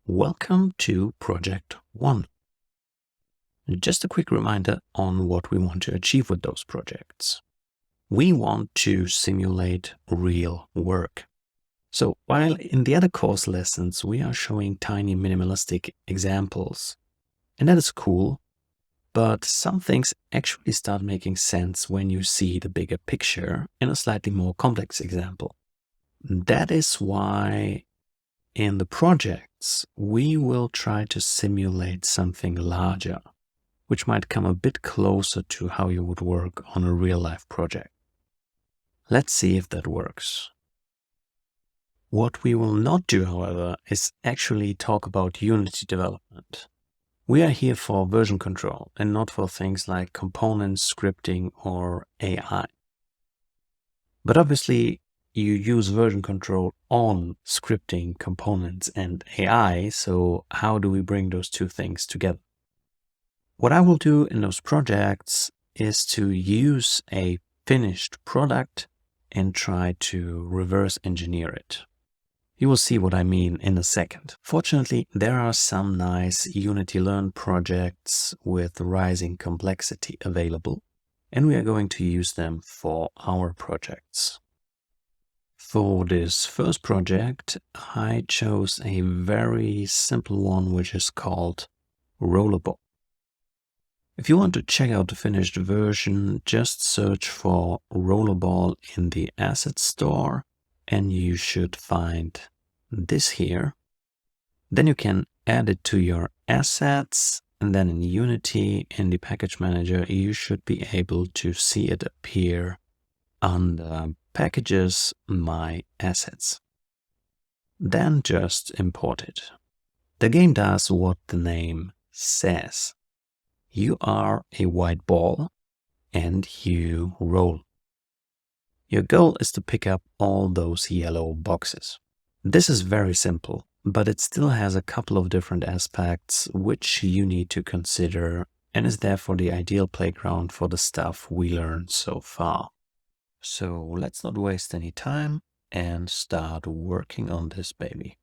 Welcome to Project 1. Just a quick reminder on what we want to achieve with those projects. We want to simulate real work. So while in the other course lessons we are showing tiny minimalistic examples, and that is cool, but some things actually start making sense when you see the bigger picture in a slightly more complex example. That is why in the projects, we will try to simulate something larger, which might come a bit closer to how you would work on a real-life project. Let's see if that works. What we will not do, however, is actually talk about Unity development. We are here for version control and not for things like components, scripting, or AI. But obviously, you use version control on scripting, components, and AI, so how do we bring those two things together? What I will do in those projects is to use a finished product and try to reverse engineer it. You will see what I mean in a second. Fortunately, there are some nice Unity Learn projects with rising complexity available, and we are going to use them for our projects. For this first project, I chose a very simple one, which is called Rollerball. If you want to check out the finished version, just search for Rollerball in the Asset Store, and you should find this here. Then you can add it to your assets, and then in Unity, in the Package Manager, you should be able to see it appear under Packages, My Assets. Then just import it. The game does what the name says. You are a white ball and you roll. Your goal is to pick up all those yellow boxes. This is very simple, but it still has a couple of different aspects which you need to consider and is therefore the ideal playground for the stuff we learned so far. So let's not waste any time and start working on this baby.